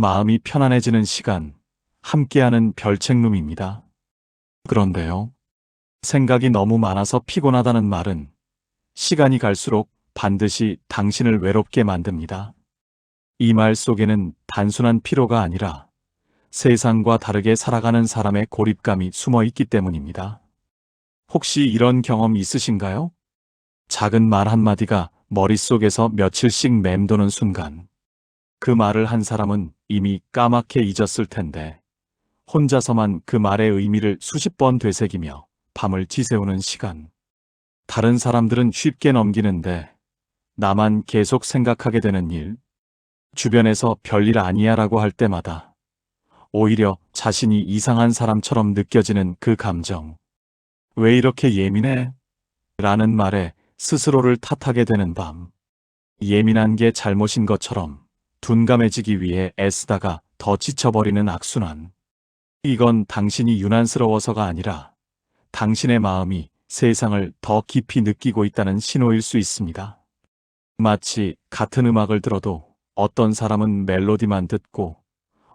마음이 편안해지는 시간, 함께하는 별책룸입니다. 그런데요, 생각이 너무 많아서 피곤하다는 말은 시간이 갈수록 반드시 당신을 외롭게 만듭니다. 이 말 속에는 단순한 피로가 아니라 세상과 다르게 살아가는 사람의 고립감이 숨어 있기 때문입니다. 혹시 이런 경험 있으신가요? 작은 말 한마디가 머릿속에서 며칠씩 맴도는 순간, 그 말을 한 사람은 이미 까맣게 잊었을 텐데, 혼자서만 그 말의 의미를 수십 번 되새기며 밤을 지새우는 시간. 다른 사람들은 쉽게 넘기는데, 나만 계속 생각하게 되는 일, 주변에서 별일 아니야 라고 할 때마다, 오히려 자신이 이상한 사람처럼 느껴지는 그 감정. 왜 이렇게 예민해? 라는 말에 스스로를 탓하게 되는 밤. 예민한 게 잘못인 것처럼 둔감해지기 위해 애쓰다가 더 지쳐버리는 악순환. 이건 당신이 유난스러워서가 아니라 당신의 마음이 세상을 더 깊이 느끼고 있다는 신호일 수 있습니다. 마치 같은 음악을 들어도 어떤 사람은 멜로디만 듣고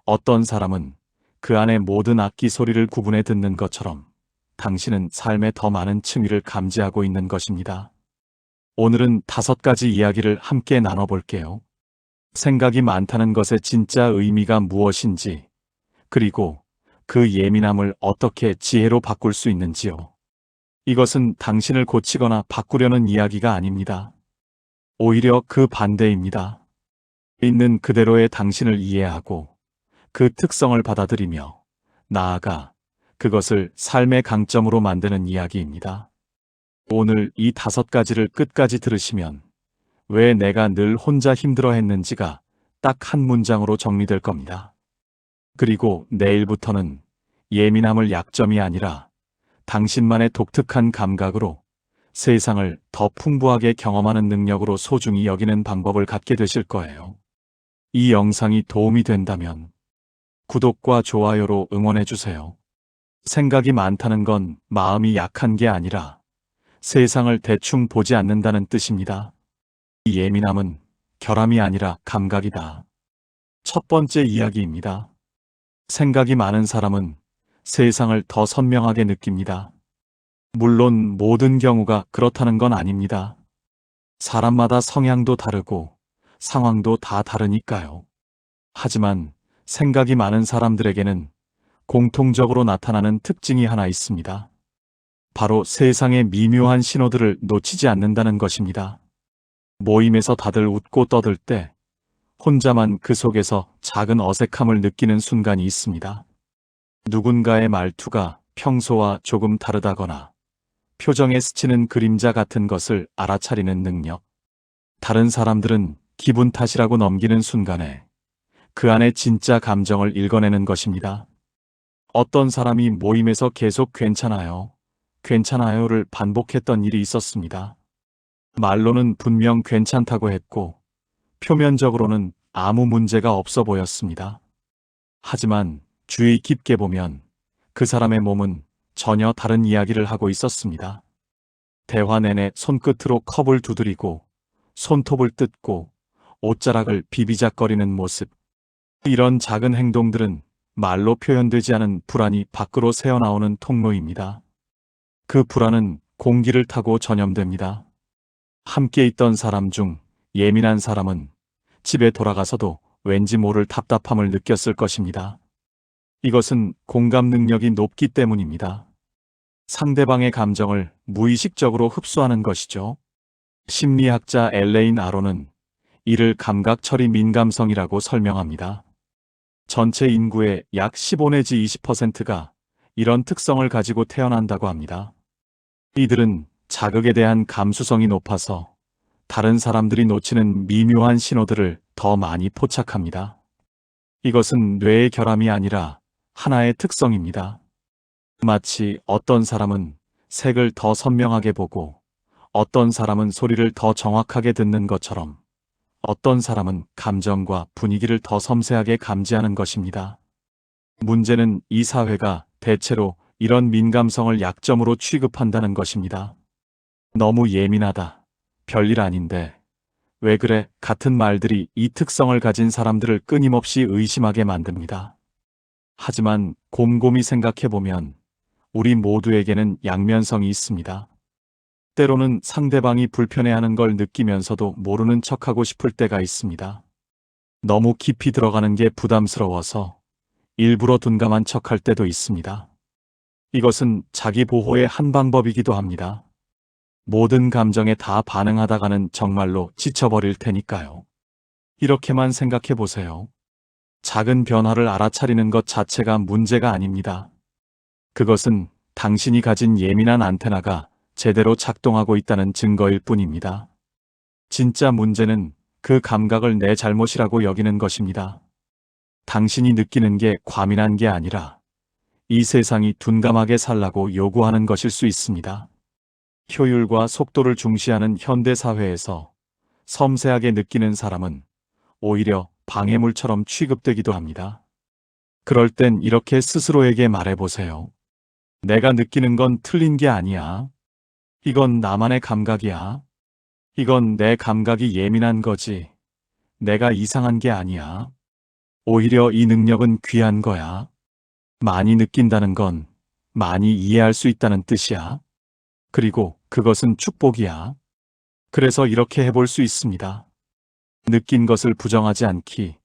어떤 사람은 그 안의 모든 악기 소리를 구분해 듣는 것처럼 당신은 삶의 더 많은 층위를 감지하고 있는 것입니다. 오늘은 5가지 이야기를 함께 나눠볼게요. 생각이 많다는 것의 진짜 의미가 무엇인지, 그리고 그 예민함을 어떻게 지혜로 바꿀 수 있는지요. 이것은 당신을 고치거나 바꾸려는 이야기가 아닙니다. 오히려 그 반대입니다. 있는 그대로의 당신을 이해하고 그 특성을 받아들이며 나아가 그것을 삶의 강점으로 만드는 이야기입니다. 오늘 이 5가지를 끝까지 들으시면 왜 내가 늘 혼자 힘들어 했는지가 딱 한 문장으로 정리될 겁니다. 그리고 내일부터는 예민함을 약점이 아니라 당신만의 독특한 감각으로 세상을 더 풍부하게 경험하는 능력으로 소중히 여기는 방법을 갖게 되실 거예요. 이 영상이 도움이 된다면 구독과 좋아요로 응원해주세요. 생각이 많다는 건 마음이 약한 게 아니라 세상을 대충 보지 않는다는 뜻입니다. 이 예민함은 결함이 아니라 감각이다. 첫 번째 이야기입니다. 생각이 많은 사람은 세상을 더 선명하게 느낍니다. 물론 모든 경우가 그렇다는 건 아닙니다. 사람마다 성향도 다르고 상황도 다 다르니까요. 하지만 생각이 많은 사람들에게는 공통적으로 나타나는 특징이 하나 있습니다. 바로 세상의 미묘한 신호들을 놓치지 않는다는 것입니다. 모임에서 다들 웃고 떠들 때 혼자만 그 속에서 작은 어색함을 느끼는 순간이 있습니다. 누군가의 말투가 평소와 조금 다르다거나 표정에 스치는 그림자 같은 것을 알아차리는 능력. 다른 사람들은 기분 탓이라고 넘기는 순간에 그 안에 진짜 감정을 읽어내는 것입니다. 어떤 사람이 모임에서 계속 괜찮아요, 괜찮아요를 반복했던 일이 있었습니다. 말로는 분명 괜찮다고 했고 표면적으로는 아무 문제가 없어 보였습니다. 하지만 주의 깊게 보면 그 사람의 몸은 전혀 다른 이야기를 하고 있었습니다. 대화 내내 손끝으로 컵을 두드리고 손톱을 뜯고 옷자락을 비비작거리는 모습. 이런 작은 행동들은 말로 표현되지 않은 불안이 밖으로 새어나오는 통로입니다. 그 불안은 공기를 타고 전염됩니다. 함께 있던 사람 중 예민한 사람은 집에 돌아가서도 왠지 모를 답답함을 느꼈을 것입니다. 이것은 공감 능력이 높기 때문입니다. 상대방의 감정을 무의식적으로 흡수하는 것이죠. 심리학자 엘레인 아론은 이를 감각 처리 민감성이라고 설명합니다. 전체 인구의 약 15 내지 20%가 이런 특성을 가지고 태어난다고 합니다. 이들은 자극에 대한 감수성이 높아서 다른 사람들이 놓치는 미묘한 신호들을 더 많이 포착합니다. 이것은 뇌의 결함이 아니라 하나의 특성입니다. 마치 어떤 사람은 색을 더 선명하게 보고 어떤 사람은 소리를 더 정확하게 듣는 것처럼 어떤 사람은 감정과 분위기를 더 섬세하게 감지하는 것입니다. 문제는 이 사회가 대체로 이런 민감성을 약점으로 취급한다는 것입니다. 너무 예민하다, 별일 아닌데, 왜 그래? 같은 말들이 이 특성을 가진 사람들을 끊임없이 의심하게 만듭니다. 하지만 곰곰이 생각해보면 우리 모두에게는 양면성이 있습니다. 때로는 상대방이 불편해하는 걸 느끼면서도 모르는 척하고 싶을 때가 있습니다. 너무 깊이 들어가는 게 부담스러워서 일부러 둔감한 척할 때도 있습니다. 이것은 자기 보호의 한 방법이기도 합니다. 모든 감정에 다 반응하다가는 정말로 지쳐버릴 테니까요. 이렇게만 생각해 보세요. 작은 변화를 알아차리는 것 자체가 문제가 아닙니다. 그것은 당신이 가진 예민한 안테나가 제대로 작동하고 있다는 증거일 뿐입니다. 진짜 문제는 그 감각을 내 잘못이라고 여기는 것입니다. 당신이 느끼는 게 과민한 게 아니라 이 세상이 둔감하게 살라고 요구하는 것일 수 있습니다. 효율과 속도를 중시하는 현대 사회에서 섬세하게 느끼는 사람은 오히려 방해물처럼 취급되기도 합니다. 그럴 땐 이렇게 스스로에게 말해보세요. 내가 느끼는 건 틀린 게 아니야. 이건 나만의 감각이야. 이건 내 감각이 예민한 거지. 내가 이상한 게 아니야. 오히려 이 능력은 귀한 거야. 많이 느낀다는 건 많이 이해할 수 있다는 뜻이야. 그리고 그것은 축복이야. 그래서 이렇게 해볼 수 있습니다. 느낀 것을 부정하지 않기,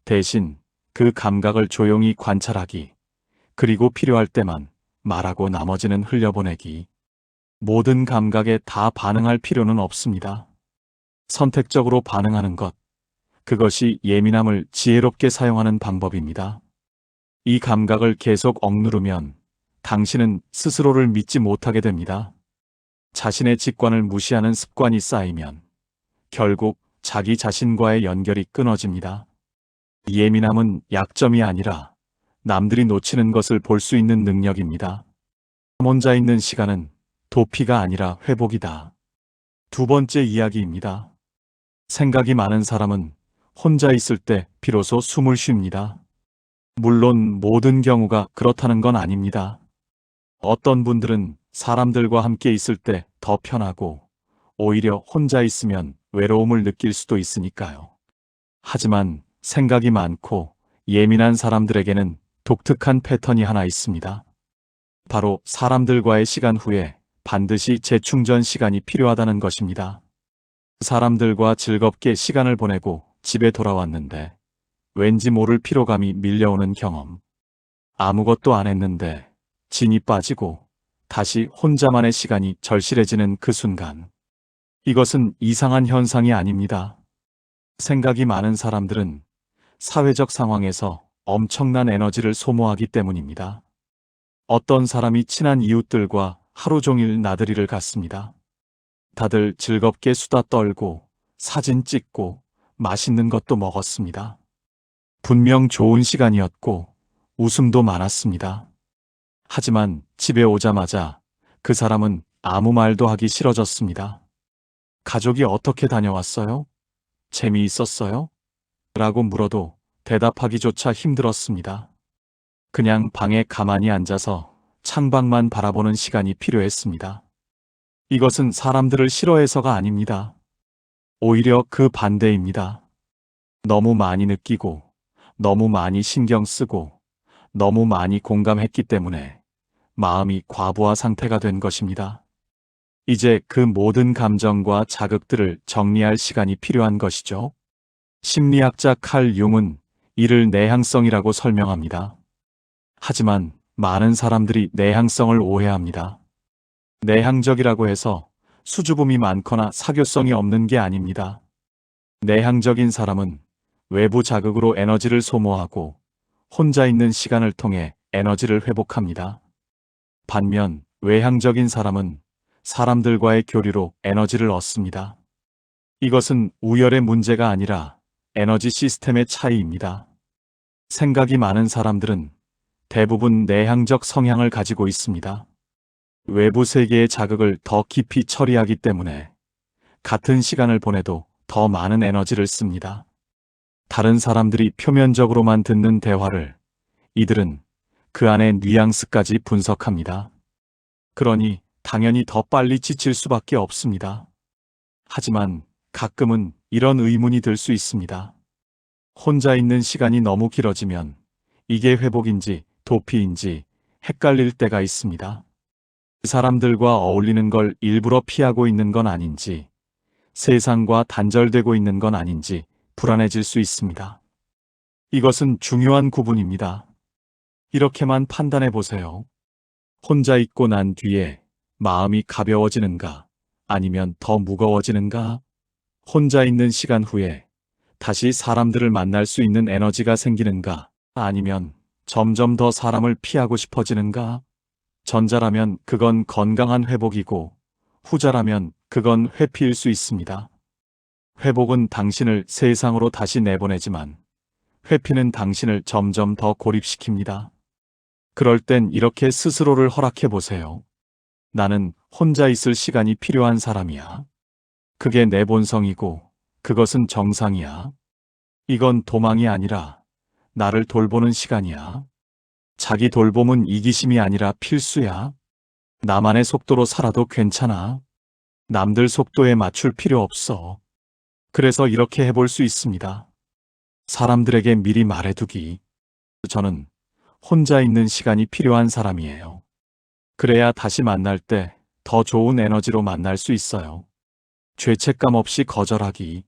대신 그 감각을 조용히 관찰하기, 그리고 필요할 때만 말하고 나머지는 흘려보내기. 모든 감각에 다 반응할 필요는 없습니다. 선택적으로 반응하는 것, 그것이 예민함을 지혜롭게 사용하는 방법입니다. 이 감각을 계속 억누르면 당신은 스스로를 믿지 못하게 됩니다. 자신의 직관을 무시하는 습관이 쌓이면 결국 자기 자신과의 연결이 끊어집니다. 예민함은 약점이 아니라 남들이 놓치는 것을 볼 수 있는 능력입니다. 혼자 있는 시간은 도피가 아니라 회복이다. 두 번째 이야기입니다. 생각이 많은 사람은 혼자 있을 때 비로소 숨을 쉽니다. 물론 모든 경우가 그렇다는 건 아닙니다. 어떤 분들은 사람들과 함께 있을 때 더 편하고 오히려 혼자 있으면 외로움을 느낄 수도 있으니까요. 하지만 생각이 많고 예민한 사람들에게는 독특한 패턴이 하나 있습니다. 바로 사람들과의 시간 후에 반드시 재충전 시간이 필요하다는 것입니다. 사람들과 즐겁게 시간을 보내고 집에 돌아왔는데 왠지 모를 피로감이 밀려오는 경험. 아무것도 안 했는데 진이 빠지고 다시 혼자만의 시간이 절실해지는 그 순간. 이것은 이상한 현상이 아닙니다. 생각이 많은 사람들은 사회적 상황에서 엄청난 에너지를 소모하기 때문입니다. 어떤 사람이 친한 이웃들과 하루 종일 나들이를 갔습니다. 다들 즐겁게 수다 떨고 사진 찍고 맛있는 것도 먹었습니다. 분명 좋은 시간이었고 웃음도 많았습니다. 하지만 집에 오자마자 그 사람은 아무 말도 하기 싫어졌습니다. 가족이 어떻게 다녀왔어요? 재미있었어요? 라고 물어도 대답하기조차 힘들었습니다. 그냥 방에 가만히 앉아서 창밖만 바라보는 시간이 필요했습니다. 이것은 사람들을 싫어해서가 아닙니다. 오히려 그 반대입니다. 너무 많이 느끼고, 너무 많이 신경 쓰고, 너무 많이 공감했기 때문에 마음이 과부하 상태가 된 것입니다. 이제 그 모든 감정과 자극들을 정리할 시간이 필요한 것이죠. 심리학자 칼 융은 이를 내향성이라고 설명합니다. 하지만 많은 사람들이 내향성을 오해합니다. 내향적이라고 해서 수줍음이 많거나 사교성이 없는 게 아닙니다. 내향적인 사람은 외부 자극으로 에너지를 소모하고 혼자 있는 시간을 통해 에너지를 회복합니다. 반면 외향적인 사람은 사람들과의 교류로 에너지를 얻습니다. 이것은 우열의 문제가 아니라 에너지 시스템의 차이입니다. 생각이 많은 사람들은 대부분 내향적 성향을 가지고 있습니다. 외부 세계의 자극을 더 깊이 처리하기 때문에 같은 시간을 보내도 더 많은 에너지를 씁니다. 다른 사람들이 표면적으로만 듣는 대화를 이들은 그 안의 뉘앙스까지 분석합니다. 그러니 당연히 더 빨리 지칠 수밖에 없습니다. 하지만 가끔은 이런 의문이 들 수 있습니다. 혼자 있는 시간이 너무 길어지면 이게 회복인지 도피인지 헷갈릴 때가 있습니다. 사람들과 어울리는 걸 일부러 피하고 있는 건 아닌지, 세상과 단절되고 있는 건 아닌지 불안해질 수 있습니다. 이것은 중요한 구분입니다. 이렇게만 판단해 보세요. 혼자 있고 난 뒤에 마음이 가벼워지는가, 아니면 더 무거워지는가? 혼자 있는 시간 후에 다시 사람들을 만날 수 있는 에너지가 생기는가, 아니면 점점 더 사람을 피하고 싶어지는가? 전자라면 그건 건강한 회복이고, 후자라면 그건 회피일 수 있습니다. 회복은 당신을 세상으로 다시 내보내지만, 회피는 당신을 점점 더 고립시킵니다. 그럴 땐 이렇게 스스로를 허락해 보세요. 나는 혼자 있을 시간이 필요한 사람이야. 그게 내 본성이고, 그것은 정상이야. 이건 도망이 아니라 나를 돌보는 시간이야. 자기 돌봄은 이기심이 아니라 필수야. 나만의 속도로 살아도 괜찮아. 남들 속도에 맞출 필요 없어. 그래서 이렇게 해볼 수 있습니다. 사람들에게 미리 말해두기. 저는 혼자 있는 시간이 필요한 사람이에요. 그래야 다시 만날 때 더 좋은 에너지로 만날 수 있어요. 죄책감 없이 거절하기.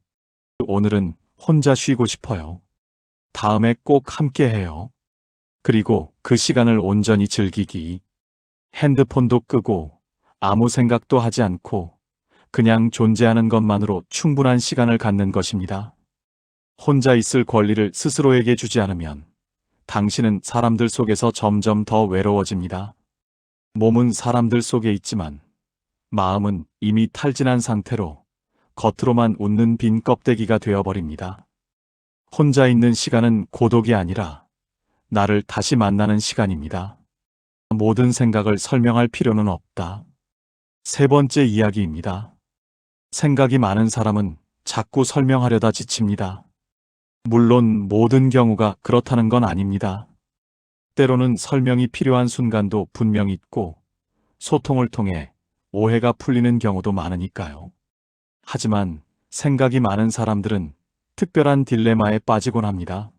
오늘은 혼자 쉬고 싶어요. 다음에 꼭 함께 해요. 그리고 그 시간을 온전히 즐기기. 핸드폰도 끄고 아무 생각도 하지 않고 그냥 존재하는 것만으로 충분한 시간을 갖는 것입니다. 혼자 있을 권리를 스스로에게 주지 않으면 당신은 사람들 속에서 점점 더 외로워집니다. 몸은 사람들 속에 있지만 마음은 이미 탈진한 상태로 겉으로만 웃는 빈 껍데기가 되어버립니다. 혼자 있는 시간은 고독이 아니라 나를 다시 만나는 시간입니다. 모든 생각을 설명할 필요는 없다. 세 번째 이야기입니다. 생각이 많은 사람은 자꾸 설명하려다 지칩니다. 물론 모든 경우가 그렇다는 건 아닙니다. 때로는 설명이 필요한 순간도 분명 있고 소통을 통해 오해가 풀리는 경우도 많으니까요. 하지만 생각이 많은 사람들은 특별한 딜레마에 빠지곤 합니다.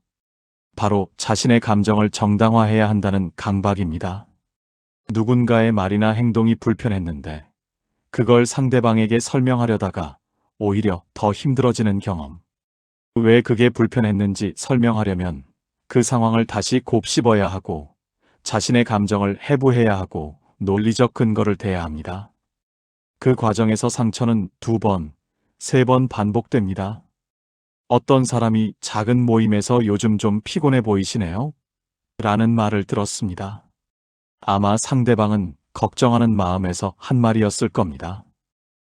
바로 자신의 감정을 정당화해야 한다는 강박입니다. 누군가의 말이나 행동이 불편했는데 그걸 상대방에게 설명하려다가 오히려 더 힘들어지는 경험. 왜 그게 불편했는지 설명하려면 그 상황을 다시 곱씹어야 하고 자신의 감정을 해부해야 하고 논리적 근거를 대야 합니다. 그 과정에서 상처는 2번, 3번 반복됩니다. 어떤 사람이 작은 모임에서 요즘 좀 피곤해 보이시네요? 라는 말을 들었습니다. 아마 상대방은 걱정하는 마음에서 한 말이었을 겁니다.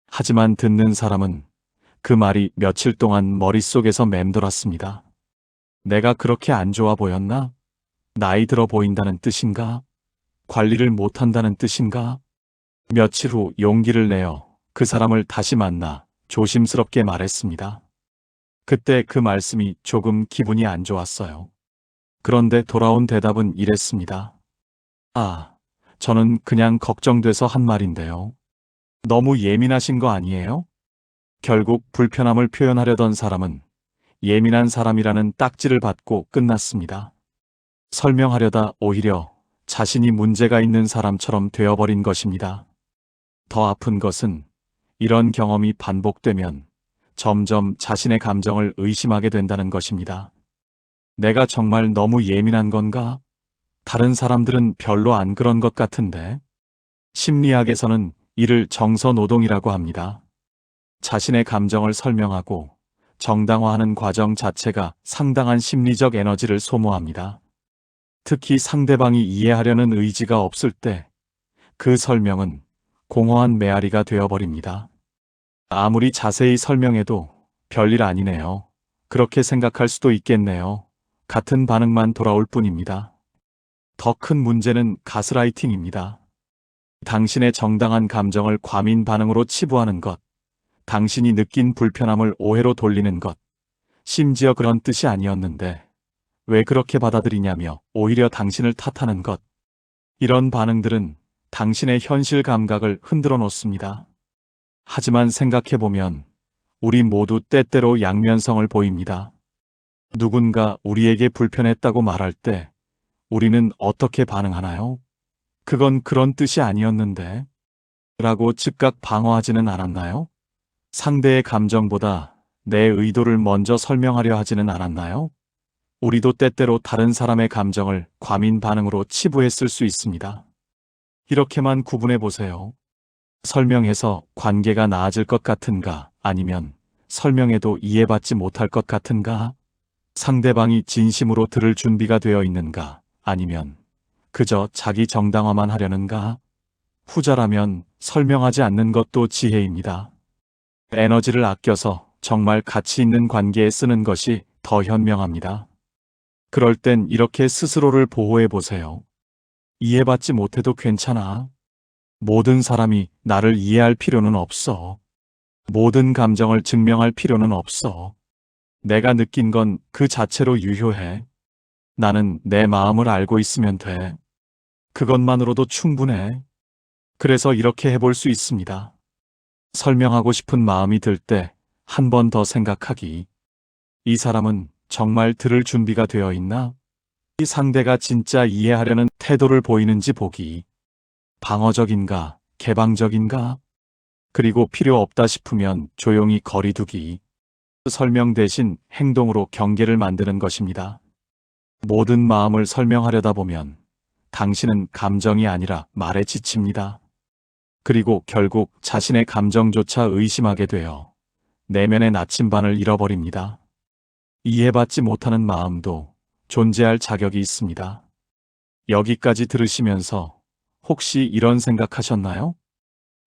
하지만 듣는 사람은 그 말이 며칠 동안 머릿속에서 맴돌았습니다. 내가 그렇게 안 좋아 보였나? 나이 들어 보인다는 뜻인가? 관리를 못한다는 뜻인가? 며칠 후 용기를 내어 그 사람을 다시 만나 조심스럽게 말했습니다. 그때 그 말씀이 조금 기분이 안 좋았어요. 그런데 돌아온 대답은 이랬습니다. 아, 저는 그냥 걱정돼서 한 말인데요. 너무 예민하신 거 아니에요? 결국 불편함을 표현하려던 사람은 예민한 사람이라는 딱지를 받고 끝났습니다. 설명하려다 오히려 자신이 문제가 있는 사람처럼 되어버린 것입니다. 더 아픈 것은 이런 경험이 반복되면 점점 자신의 감정을 의심하게 된다는 것입니다. 내가 정말 너무 예민한 건가? 다른 사람들은 별로 안 그런 것 같은데. 심리학에서는 이를 정서노동이라고 합니다. 자신의 감정을 설명하고 정당화하는 과정 자체가 상당한 심리적 에너지를 소모합니다. 특히 상대방이 이해하려는 의지가 없을 때 그 설명은 공허한 메아리가 되어버립니다. 아무리 자세히 설명해도 별일 아니네요. 그렇게 생각할 수도 있겠네요. 같은 반응만 돌아올 뿐입니다. 더 큰 문제는 가스라이팅입니다. 당신의 정당한 감정을 과민 반응으로 치부하는 것, 당신이 느낀 불편함을 오해로 돌리는 것, 심지어 그런 뜻이 아니었는데 왜 그렇게 받아들이냐며 오히려 당신을 탓하는 것. 이런 반응들은 당신의 현실 감각을 흔들어 놓습니다. 하지만 생각해보면 우리 모두 때때로 양면성을 보입니다. 누군가 우리에게 불편했다고 말할 때 우리는 어떻게 반응하나요? 그건 그런 뜻이 아니었는데 라고 즉각 방어하지는 않았나요? 상대의 감정보다 내 의도를 먼저 설명하려 하지는 않았나요? 우리도 때때로 다른 사람의 감정을 과민 반응으로 치부했을 수 있습니다. 이렇게만 구분해 보세요. 설명해서 관계가 나아질 것 같은가, 아니면 설명해도 이해받지 못할 것 같은가? 상대방이 진심으로 들을 준비가 되어 있는가, 아니면 그저 자기 정당화만 하려는가? 후자라면 설명하지 않는 것도 지혜입니다. 에너지를 아껴서 정말 가치 있는 관계에 쓰는 것이 더 현명합니다. 그럴 땐 이렇게 스스로를 보호해 보세요. 이해받지 못해도 괜찮아. 모든 사람이 나를 이해할 필요는 없어. 모든 감정을 증명할 필요는 없어. 내가 느낀 건 그 자체로 유효해. 나는 내 마음을 알고 있으면 돼. 그것만으로도 충분해. 그래서 이렇게 해볼 수 있습니다. 설명하고 싶은 마음이 들 때 한 번 더 생각하기. 이 사람은 정말 들을 준비가 되어 있나? 이 상대가 진짜 이해하려는 태도를 보이는지 보기. 방어적인가, 개방적인가? 그리고 필요 없다 싶으면 조용히 거리두기. 설명 대신 행동으로 경계를 만드는 것입니다. 모든 마음을 설명하려다 보면 당신은 감정이 아니라 말에 지칩니다. 그리고 결국 자신의 감정조차 의심하게 되어 내면의 나침반을 잃어버립니다. 이해받지 못하는 마음도 존재할 자격이 있습니다. 여기까지 들으시면서 혹시 이런 생각하셨나요?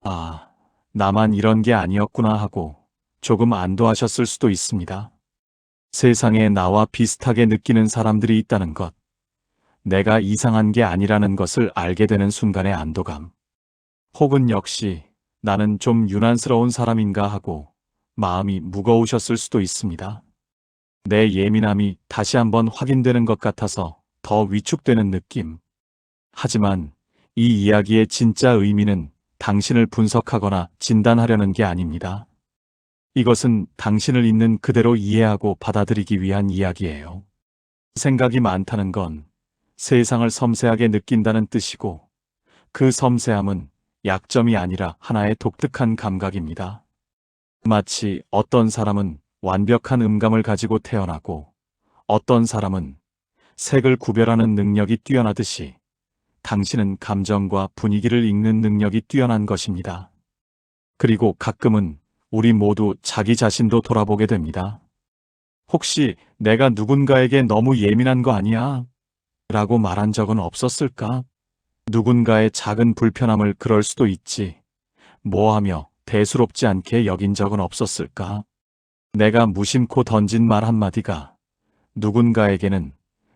아, 나만 이런 게 아니었구나 하고 조금 안도하셨을 수도 있습니다. 세상에 나와 비슷하게 느끼는 사람들이 있다는 것, 내가 이상한 게 아니라는 것을 알게 되는 순간의 안도감, 혹은 역시 나는 좀 유난스러운 사람인가 하고 마음이 무거우셨을 수도 있습니다. 내 예민함이 다시 한번 확인되는 것 같아서 더 위축되는 느낌. 하지만 이 이야기의 진짜 의미는 당신을 분석하거나 진단하려는 게 아닙니다. 이것은 당신을 있는 그대로 이해하고 받아들이기 위한 이야기예요. 생각이 많다는 건 세상을 섬세하게 느낀다는 뜻이고, 그 섬세함은 약점이 아니라 하나의 독특한 감각입니다. 마치 어떤 사람은 완벽한 음감을 가지고 태어나고 어떤 사람은 색을 구별하는 능력이 뛰어나듯이 당신은 감정과 분위기를 읽는 능력이 뛰어난 것입니다. 그리고 가끔은 우리 모두 자기 자신도 돌아보게 됩니다. 혹시 내가 누군가에게 너무 예민한 거 아니야? 라고 말한 적은 없었을까? 누군가의 작은 불편함을 그럴 수도 있지. 뭐하며 대수롭지 않게 여긴 적은 없었을까? 내가 무심코 던진 말 한마디가 누군가에게는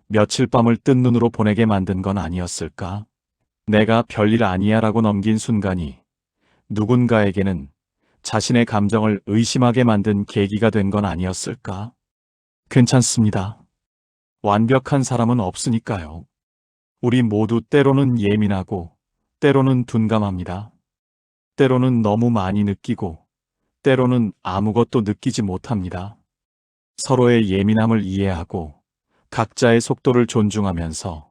며칠 밤을 뜬 눈으로 보내게 만든 건 아니었을까? 내가 별일 아니야 라고 넘긴 순간이 누군가에게는 자신의 감정을 의심하게 만든 계기가 된 건 아니었을까? 괜찮습니다. 완벽한 사람은 없으니까요. 우리 모두 때로는 예민하고, 때로는 둔감합니다. 때로는 너무 많이 느끼고, 때로는 아무것도 느끼지 못합니다. 서로의 예민함을 이해하고, 각자의 속도를 존중하면서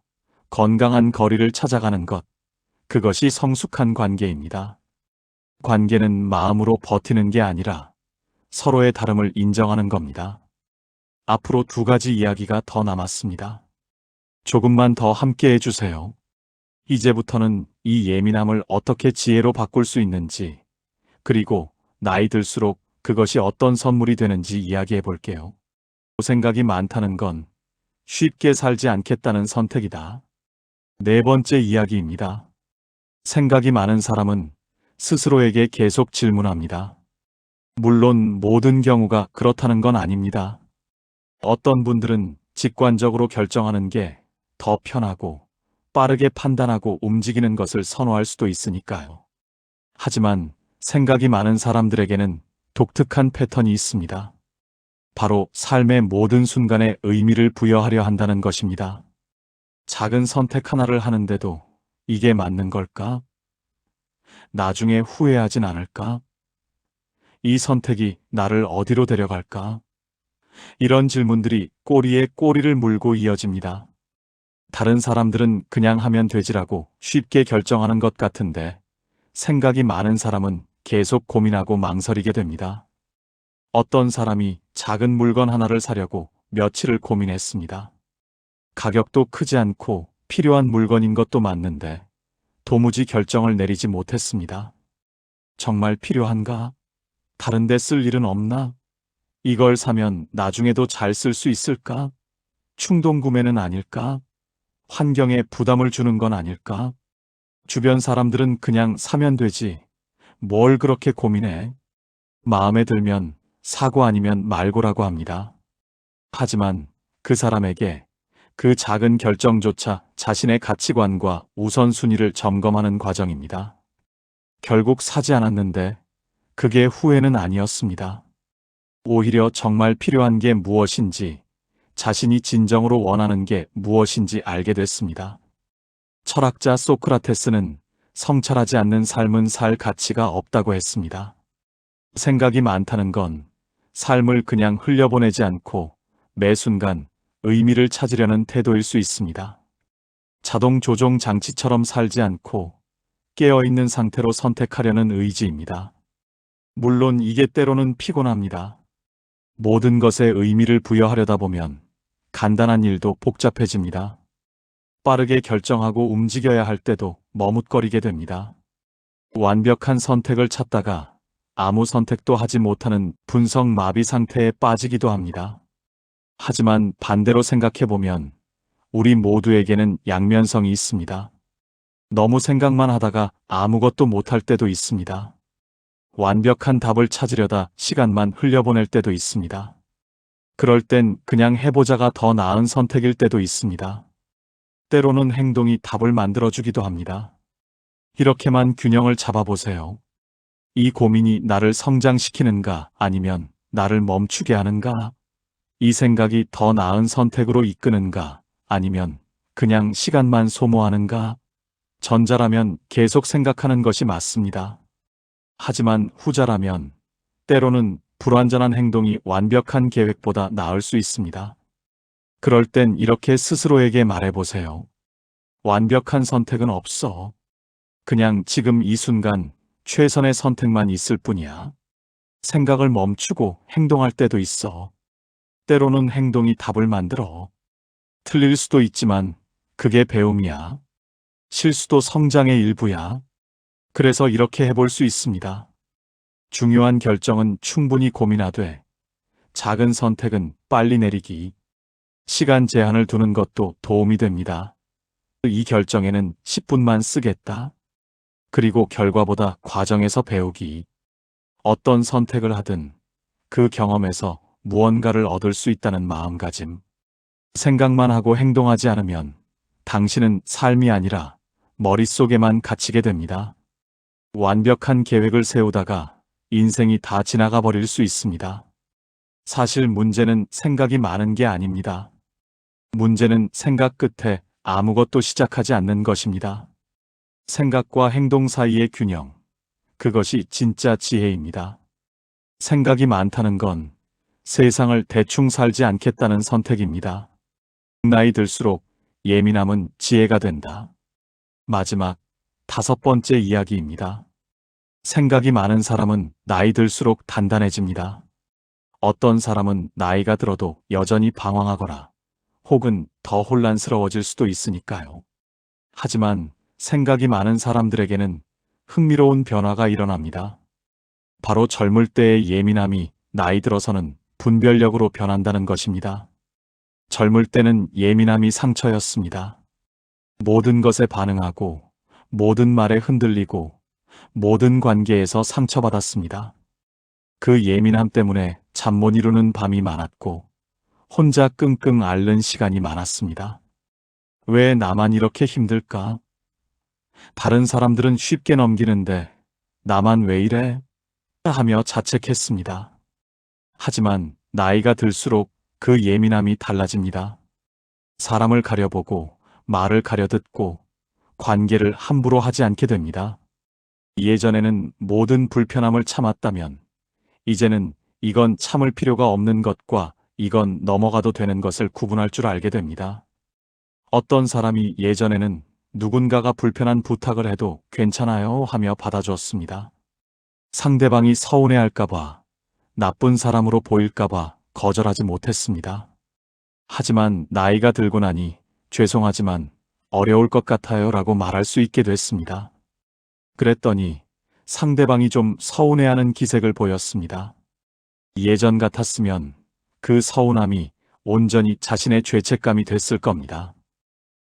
건강한 거리를 찾아가는 것, 그것이 성숙한 관계입니다. 관계는 마음으로 버티는 게 아니라 서로의 다름을 인정하는 겁니다. 앞으로 두 가지 이야기가 더 남았습니다. 조금만 더 함께 해주세요. 이제부터는 이 예민함을 어떻게 지혜로 바꿀 수 있는지, 그리고 나이 들수록 그것이 어떤 선물이 되는지 이야기해 볼게요. 생각이 많다는 건 쉽게 살지 않겠다는 선택이다. 네 번째 이야기입니다. 생각이 많은 사람은 스스로에게 계속 질문합니다. 물론 모든 경우가 그렇다는 건 아닙니다. 어떤 분들은 직관적으로 결정하는 게 더 편하고 빠르게 판단하고 움직이는 것을 선호할 수도 있으니까요. 하지만 생각이 많은 사람들에게는 독특한 패턴이 있습니다. 바로 삶의 모든 순간에 의미를 부여하려 한다는 것입니다. 작은 선택 하나를 하는데도 이게 맞는 걸까? 나중에 후회하진 않을까? 이 선택이 나를 어디로 데려갈까? 이런 질문들이 꼬리에 꼬리를 물고 이어집니다. 다른 사람들은 그냥 하면 되지라고 쉽게 결정하는 것 같은데 생각이 많은 사람은 계속 고민하고 망설이게 됩니다. 어떤 사람이 작은 물건 하나를 사려고 며칠을 고민했습니다. 가격도 크지 않고 필요한 물건인 것도 맞는데 도무지 결정을 내리지 못했습니다. 정말 필요한가? 다른 데 쓸 일은 없나? 이걸 사면 나중에도 잘 쓸 수 있을까? 충동 구매는 아닐까? 환경에 부담을 주는 건 아닐까? 주변 사람들은 그냥 사면 되지. 뭘 그렇게 고민해? 마음에 들면 사고 아니면 말고라고 합니다. 하지만 그 사람에게 그 작은 결정조차 자신의 가치관과 우선순위를 점검하는 과정입니다. 결국 사지 않았는데 그게 후회는 아니었습니다. 오히려 정말 필요한 게 무엇인지, 자신이 진정으로 원하는 게 무엇인지 알게 됐습니다. 철학자 소크라테스는 성찰하지 않는 삶은 살 가치가 없다고 했습니다. 생각이 많다는 건 삶을 그냥 흘려보내지 않고 매 순간 의미를 찾으려는 태도일 수 있습니다. 자동 조종 장치처럼 살지 않고 깨어있는 상태로 선택하려는 의지입니다. 물론 이게 때로는 피곤합니다. 모든 것에 의미를 부여하려다 보면 간단한 일도 복잡해집니다. 빠르게 결정하고 움직여야 할 때도 머뭇거리게 됩니다. 완벽한 선택을 찾다가 아무 선택도 하지 못하는 분석 마비 상태에 빠지기도 합니다. 하지만 반대로 생각해보면 우리 모두에게는 양면성이 있습니다. 너무 생각만 하다가 아무것도 못할 때도 있습니다. 완벽한 답을 찾으려다 시간만 흘려보낼 때도 있습니다. 그럴 땐 그냥 해보자가 더 나은 선택일 때도 있습니다. 때로는 행동이 답을 만들어주기도 합니다. 이렇게만 균형을 잡아보세요. 이 고민이 나를 성장시키는가 아니면 나를 멈추게 하는가? 이 생각이 더 나은 선택으로 이끄는가 아니면 그냥 시간만 소모하는가? 전자라면 계속 생각하는 것이 맞습니다. 하지만 후자라면 때로는 불완전한 행동이 완벽한 계획보다 나을 수 있습니다. 그럴 땐 이렇게 스스로에게 말해보세요. 완벽한 선택은 없어. 그냥 지금 이 순간 최선의 선택만 있을 뿐이야. 생각을 멈추고 행동할 때도 있어. 때로는 행동이 답을 만들어. 틀릴 수도 있지만 그게 배움이야. 실수도 성장의 일부야. 그래서 이렇게 해볼 수 있습니다. 중요한 결정은 충분히 고민하되 작은 선택은 빨리 내리기. 시간 제한을 두는 것도 도움이 됩니다. 이 결정에는 10분만 쓰겠다. 그리고 결과보다 과정에서 배우기. 어떤 선택을 하든 그 경험에서 무언가를 얻을 수 있다는 마음가짐. 생각만 하고 행동하지 않으면 당신은 삶이 아니라 머릿속에만 갇히게 됩니다. 완벽한 계획을 세우다가 인생이 다 지나가 버릴 수 있습니다. 사실 문제는 생각이 많은 게 아닙니다. 문제는 생각 끝에 아무것도 시작하지 않는 것입니다. 생각과 행동 사이의 균형. 그것이 진짜 지혜입니다. 생각이 많다는 건 세상을 대충 살지 않겠다는 선택입니다. 나이 들수록 예민함은 지혜가 된다. 마지막 5번째 이야기입니다. 생각이 많은 사람은 나이 들수록 단단해집니다. 어떤 사람은 나이가 들어도 여전히 방황하거나 혹은 더 혼란스러워질 수도 있으니까요. 하지만 생각이 많은 사람들에게는 흥미로운 변화가 일어납니다. 바로 젊을 때의 예민함이 나이 들어서는 분별력으로 변한다는 것입니다. 젊을 때는 예민함이 상처였습니다. 모든 것에 반응하고 모든 말에 흔들리고 모든 관계에서 상처받았습니다. 그 예민함 때문에 잠 못 이루는 밤이 많았고 혼자 끙끙 앓는 시간이 많았습니다. 왜 나만 이렇게 힘들까? 다른 사람들은 쉽게 넘기는데 나만 왜 이래? 하며 자책했습니다. 하지만 나이가 들수록 그 예민함이 달라집니다. 사람을 가려보고 말을 가려듣고 관계를 함부로 하지 않게 됩니다. 예전에는 모든 불편함을 참았다면 이제는 이건 참을 필요가 없는 것과 이건 넘어가도 되는 것을 구분할 줄 알게 됩니다. 어떤 사람이 예전에는 누군가가 불편한 부탁을 해도 괜찮아요 하며 받아주었습니다. 상대방이 서운해할까봐, 나쁜 사람으로 보일까봐 거절하지 못했습니다. 하지만 나이가 들고 나니 죄송하지만 어려울 것 같아요 라고 말할 수 있게 됐습니다. 그랬더니 상대방이 좀 서운해하는 기색을 보였습니다. 예전 같았으면 그 서운함이 온전히 자신의 죄책감이 됐을 겁니다.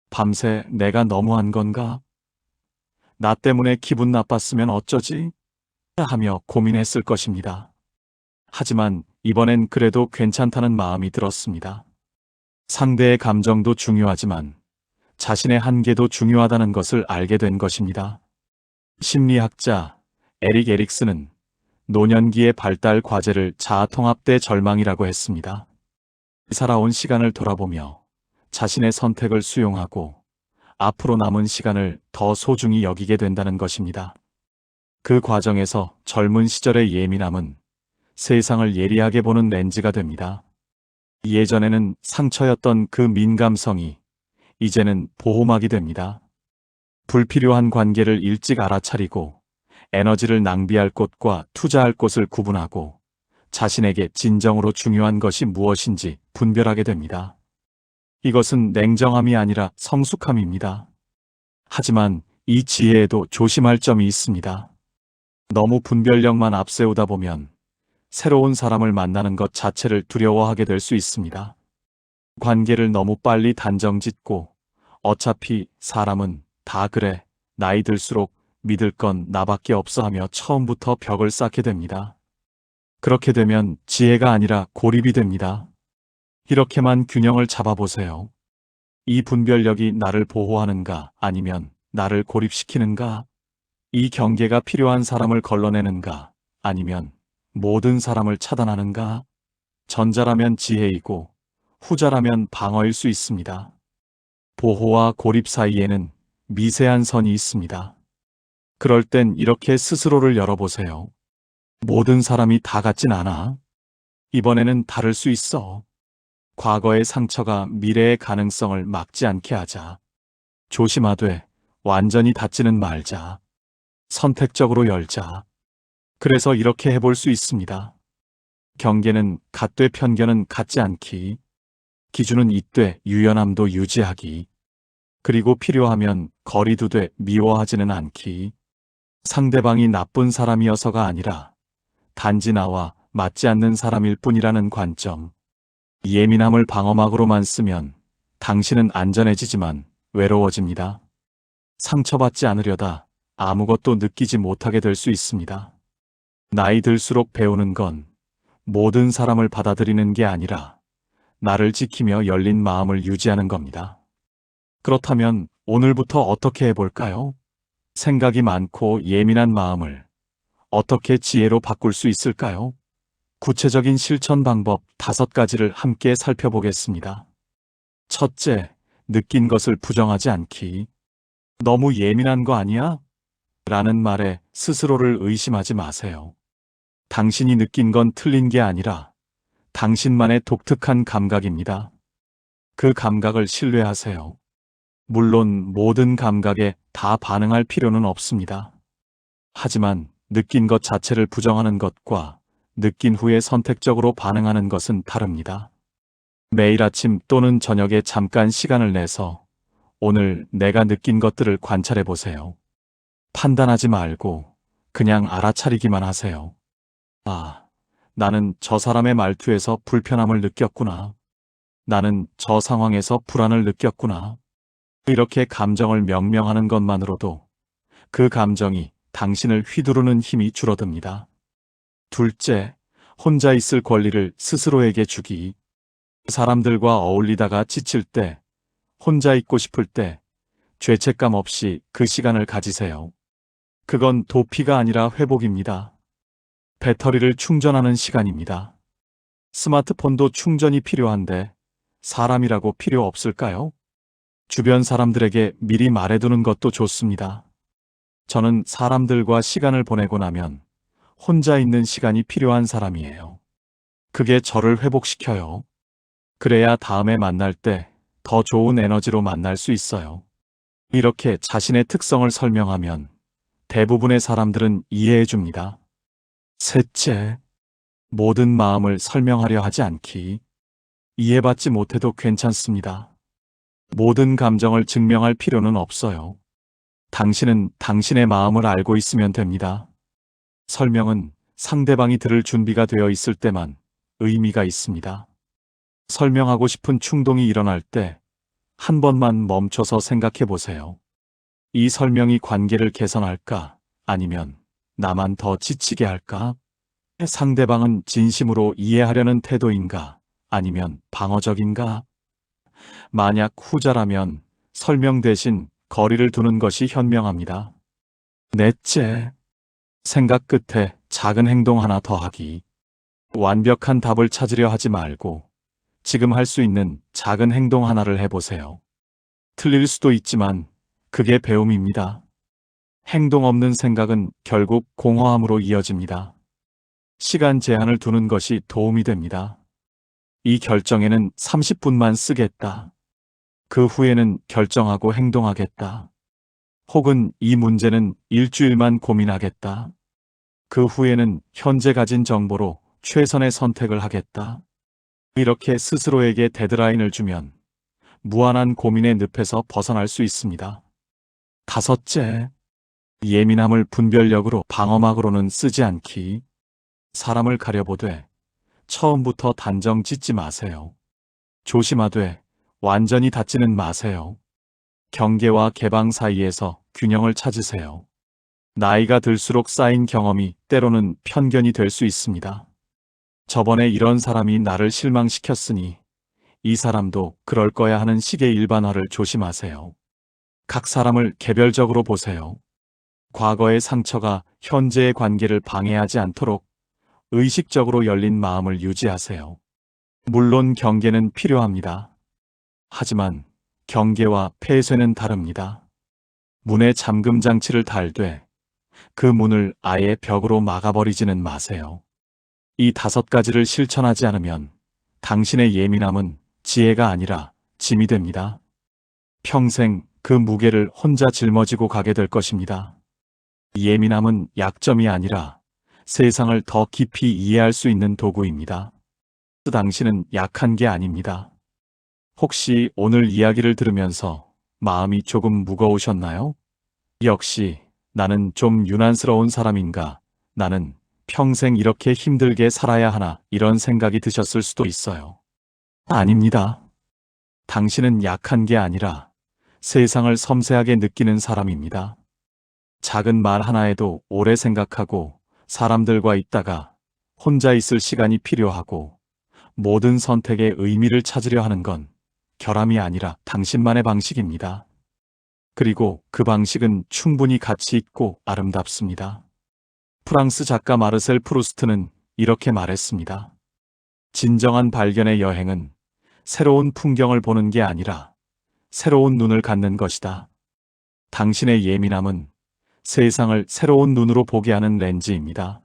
밤새 내가 너무한 건가? 나 때문에 기분 나빴으면 어쩌지? 하며 고민했을 것입니다. 하지만 이번엔 그래도 괜찮다는 마음이 들었습니다. 상대의 감정도 중요하지만 자신의 한계도 중요하다는 것을 알게 된 것입니다. 심리학자 에릭 에릭슨은 노년기의 발달 과제를 자아통합대 절망이라고 했습니다. 살아온 시간을 돌아보며 자신의 선택을 수용하고 앞으로 남은 시간을 더 소중히 여기게 된다는 것입니다. 그 과정에서 젊은 시절의 예민함은 세상을 예리하게 보는 렌즈가 됩니다. 예전에는 상처였던 그 민감성이 이제는 보호막이 됩니다. 불필요한 관계를 일찍 알아차리고 에너지를 낭비할 곳과 투자할 곳을 구분하고 자신에게 진정으로 중요한 것이 무엇인지 분별하게 됩니다. 이것은 냉정함이 아니라 성숙함입니다. 하지만 이 지혜에도 조심할 점이 있습니다. 너무 분별력만 앞세우다 보면 새로운 사람을 만나는 것 자체를 두려워하게 될 수 있습니다. 관계를 너무 빨리 단정짓고 어차피 사람은 다 그래, 나이 들수록 믿을 건 나밖에 없어 하며 처음부터 벽을 쌓게 됩니다. 그렇게 되면 지혜가 아니라 고립이 됩니다. 이렇게만 균형을 잡아보세요. 이 분별력이 나를 보호하는가 아니면 나를 고립시키는가? 이 경계가 필요한 사람을 걸러내는가 아니면 모든 사람을 차단하는가? 전자라면 지혜이고 후자라면 방어일 수 있습니다. 보호와 고립 사이에는 미세한 선이 있습니다. 그럴 땐 이렇게 스스로를 열어보세요. 모든 사람이 다 같진 않아. 이번에는 다를 수 있어. 과거의 상처가 미래의 가능성을 막지 않게 하자. 조심하되 완전히 닫지는 말자. 선택적으로 열자. 그래서 이렇게 해볼 수 있습니다. 경계는 갖되 편견은 갖지 않기. 기준은 잇되 유연함도 유지하기. 그리고 필요하면 거리 두되 미워하지는 않기. 상대방이 나쁜 사람이어서가 아니라 단지 나와 맞지 않는 사람일 뿐이라는 관점. 예민함을 방어막으로만 쓰면 당신은 안전해지지만 외로워집니다. 상처받지 않으려다 아무것도 느끼지 못하게 될 수 있습니다. 나이 들수록 배우는 건 모든 사람을 받아들이는 게 아니라 나를 지키며 열린 마음을 유지하는 겁니다. 그렇다면 오늘부터 어떻게 해볼까요? 생각이 많고 예민한 마음을 어떻게 지혜로 바꿀 수 있을까요? 구체적인 실천 방법 5가지를 함께 살펴보겠습니다. 첫째, 느낀 것을 부정하지 않기. 너무 예민한 거 아니야? 라는 말에 스스로를 의심하지 마세요. 당신이 느낀 건 틀린 게 아니라 당신만의 독특한 감각입니다. 그 감각을 신뢰하세요. 물론 모든 감각에 다 반응할 필요는 없습니다. 하지만 느낀 것 자체를 부정하는 것과 느낀 후에 선택적으로 반응하는 것은 다릅니다. 매일 아침 또는 저녁에 잠깐 시간을 내서 오늘 내가 느낀 것들을 관찰해 보세요. 판단하지 말고 그냥 알아차리기만 하세요. 아, 나는 저 사람의 말투에서 불편함을 느꼈구나. 나는 저 상황에서 불안을 느꼈구나. 이렇게 감정을 명명하는 것만으로도 그 감정이 당신을 휘두르는 힘이 줄어듭니다. 둘째, 혼자 있을 권리를 스스로에게 주기. 사람들과 어울리다가 지칠 때, 혼자 있고 싶을 때, 죄책감 없이 그 시간을 가지세요. 그건 도피가 아니라 회복입니다. 배터리를 충전하는 시간입니다. 스마트폰도 충전이 필요한데 사람이라고 필요 없을까요? 주변 사람들에게 미리 말해두는 것도 좋습니다. 저는 사람들과 시간을 보내고 나면 혼자 있는 시간이 필요한 사람이에요. 그게 저를 회복시켜요. 그래야 다음에 만날 때 더 좋은 에너지로 만날 수 있어요. 이렇게 자신의 특성을 설명하면 대부분의 사람들은 이해해 줍니다. 셋째, 모든 마음을 설명하려 하지 않기. 이해받지 못해도 괜찮습니다. 모든 감정을 증명할 필요는 없어요. 당신은 당신의 마음을 알고 있으면 됩니다. 설명은 상대방이 들을 준비가 되어 있을 때만 의미가 있습니다. 설명하고 싶은 충동이 일어날 때 한 번만 멈춰서 생각해 보세요. 이 설명이 관계를 개선할까? 아니면 나만 더 지치게 할까? 상대방은 진심으로 이해하려는 태도인가? 아니면 방어적인가? 만약 후자라면 설명 대신 거리를 두는 것이 현명합니다. 넷째, 생각 끝에 작은 행동 하나 더 하기. 완벽한 답을 찾으려 하지 말고 지금 할 수 있는 작은 행동 하나를 해보세요. 틀릴 수도 있지만 그게 배움입니다. 행동 없는 생각은 결국 공허함으로 이어집니다. 시간 제한을 두는 것이 도움이 됩니다. 이 결정에는 30분만 쓰겠다. 그 후에는 결정하고 행동하겠다. 혹은 이 문제는 일주일만 고민하겠다. 그 후에는 현재 가진 정보로 최선의 선택을 하겠다. 이렇게 스스로에게 데드라인을 주면 무한한 고민의 늪에서 벗어날 수 있습니다. 다섯째, 예민함을 분별력으로 방어막으로는 쓰지 않기. 사람을 가려보되 처음부터 단정 짓지 마세요. 조심하되 완전히 닫지는 마세요. 경계와 개방 사이에서 균형을 찾으세요. 나이가 들수록 쌓인 경험이 때로는 편견이 될 수 있습니다. 저번에 이런 사람이 나를 실망시켰으니 이 사람도 그럴 거야 하는 식의 일반화를 조심하세요. 각 사람을 개별적으로 보세요. 과거의 상처가 현재의 관계를 방해하지 않도록 의식적으로 열린 마음을 유지하세요. 물론 경계는 필요합니다. 하지만 경계와 폐쇄는 다릅니다. 문에 잠금 장치를 달되 그 문을 아예 벽으로 막아버리지는 마세요. 이 5가지를 실천하지 않으면 당신의 예민함은 지혜가 아니라 짐이 됩니다. 평생 그 무게를 혼자 짊어지고 가게 될 것입니다. 예민함은 약점이 아니라 세상을 더 깊이 이해할 수 있는 도구입니다. 당신은 약한 게 아닙니다. 혹시 오늘 이야기를 들으면서 마음이 조금 무거우셨나요? 역시 나는 좀 유난스러운 사람인가? 나는 평생 이렇게 힘들게 살아야 하나? 이런 생각이 드셨을 수도 있어요. 아닙니다. 당신은 약한 게 아니라 세상을 섬세하게 느끼는 사람입니다. 작은 말 하나에도 오래 생각하고 사람들과 있다가 혼자 있을 시간이 필요하고 모든 선택의 의미를 찾으려 하는 건 결함이 아니라 당신만의 방식입니다. 그리고 그 방식은 충분히 가치 있고 아름답습니다. 프랑스 작가 마르셀 프루스트는 이렇게 말했습니다. 진정한 발견의 여행은 새로운 풍경을 보는 게 아니라 새로운 눈을 갖는 것이다. 당신의 예민함은 세상을 새로운 눈으로 보게 하는 렌즈입니다.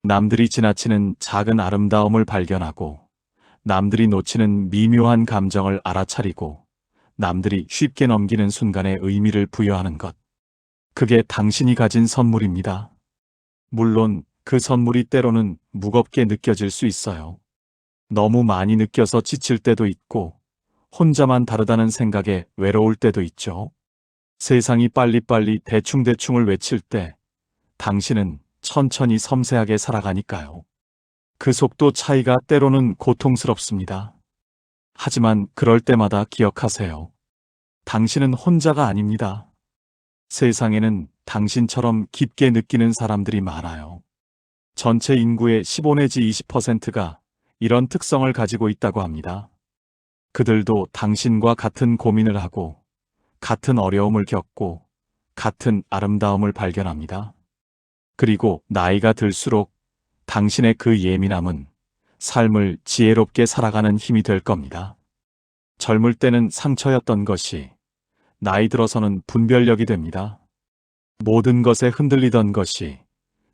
남들이 지나치는 작은 아름다움을 발견하고 남들이 놓치는 미묘한 감정을 알아차리고 남들이 쉽게 넘기는 순간에 의미를 부여하는 것. 그게 당신이 가진 선물입니다. 물론 그 선물이 때로는 무겁게 느껴질 수 있어요. 너무 많이 느껴서 지칠 때도 있고 혼자만 다르다는 생각에 외로울 때도 있죠. 세상이 빨리빨리 대충대충을 외칠 때 당신은 천천히 섬세하게 살아가니까요. 그 속도 차이가 때로는 고통스럽습니다. 하지만 그럴 때마다 기억하세요. 당신은 혼자가 아닙니다. 세상에는 당신처럼 깊게 느끼는 사람들이 많아요. 전체 인구의 15 내지 20%가 이런 특성을 가지고 있다고 합니다. 그들도 당신과 같은 고민을 하고 같은 어려움을 겪고 같은 아름다움을 발견합니다. 그리고 나이가 들수록 당신의 그 예민함은 삶을 지혜롭게 살아가는 힘이 될 겁니다. 젊을 때는 상처였던 것이 나이 들어서는 분별력이 됩니다. 모든 것에 흔들리던 것이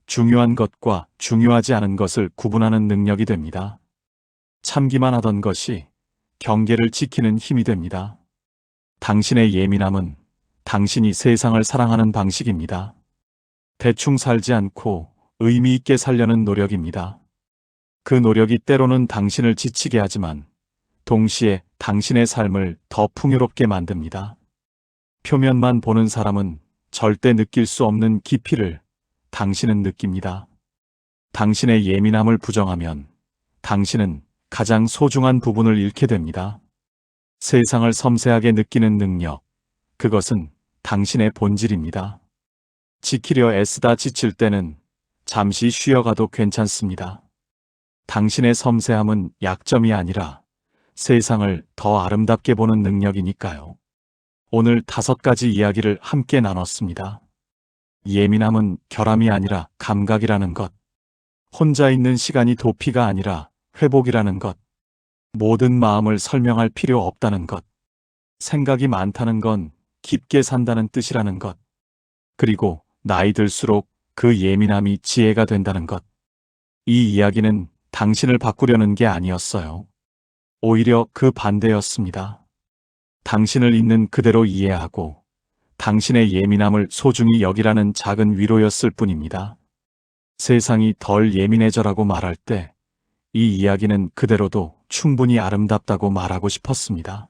중요한 것과 중요하지 않은 것을 구분하는 능력이 됩니다. 참기만 하던 것이 경계를 지키는 힘이 됩니다. 당신의 예민함은 당신이 세상을 사랑하는 방식입니다. 대충 살지 않고 의미 있게 살려는 노력입니다. 그 노력이 때로는 당신을 지치게 하지만 동시에 당신의 삶을 더 풍요롭게 만듭니다. 표면만 보는 사람은 절대 느낄 수 없는 깊이를 당신은 느낍니다. 당신의 예민함을 부정하면 당신은 가장 소중한 부분을 잃게 됩니다. 세상을 섬세하게 느끼는 능력, 그것은 당신의 본질입니다. 지키려 애쓰다 지칠 때는 잠시 쉬어가도 괜찮습니다. 당신의 섬세함은 약점이 아니라 세상을 더 아름답게 보는 능력이니까요. 오늘 5가지 이야기를 함께 나눴습니다. 예민함은 결함이 아니라 감각이라는 것. 혼자 있는 시간이 도피가 아니라 회복이라는 것. 모든 마음을 설명할 필요 없다는 것. 생각이 많다는 건 깊게 산다는 뜻이라는 것. 그리고 나이 들수록 그 예민함이 지혜가 된다는 것. 이 이야기는 당신을 바꾸려는 게 아니었어요. 오히려 그 반대였습니다. 당신을 있는 그대로 이해하고 당신의 예민함을 소중히 여기라는 작은 위로였을 뿐입니다. 세상이 덜 예민해져라고 말할 때 이 이야기는 그대로도 충분히 아름답다고 말하고 싶었습니다.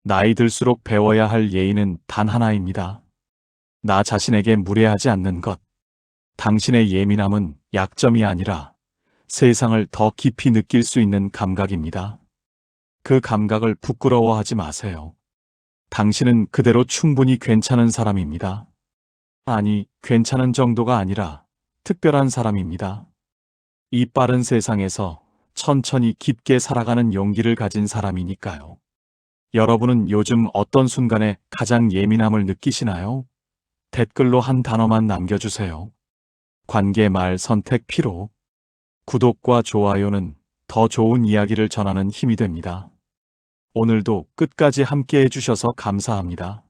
나이 들수록 배워야 할 예의는 단 하나입니다. 나 자신에게 무례하지 않는 것. 당신의 예민함은 약점이 아니라 세상을 더 깊이 느낄 수 있는 감각입니다. 그 감각을 부끄러워하지 마세요. 당신은 그대로 충분히 괜찮은 사람입니다. 아니, 괜찮은 정도가 아니라 특별한 사람입니다. 이 빠른 세상에서 천천히 깊게 살아가는 용기를 가진 사람이니까요. 여러분은 요즘 어떤 순간에 가장 예민함을 느끼시나요? 댓글로 한 단어만 남겨주세요. 관계 말 선택 피로. 구독과 좋아요는 더 좋은 이야기를 전하는 힘이 됩니다. 오늘도 끝까지 함께 해주셔서 감사합니다.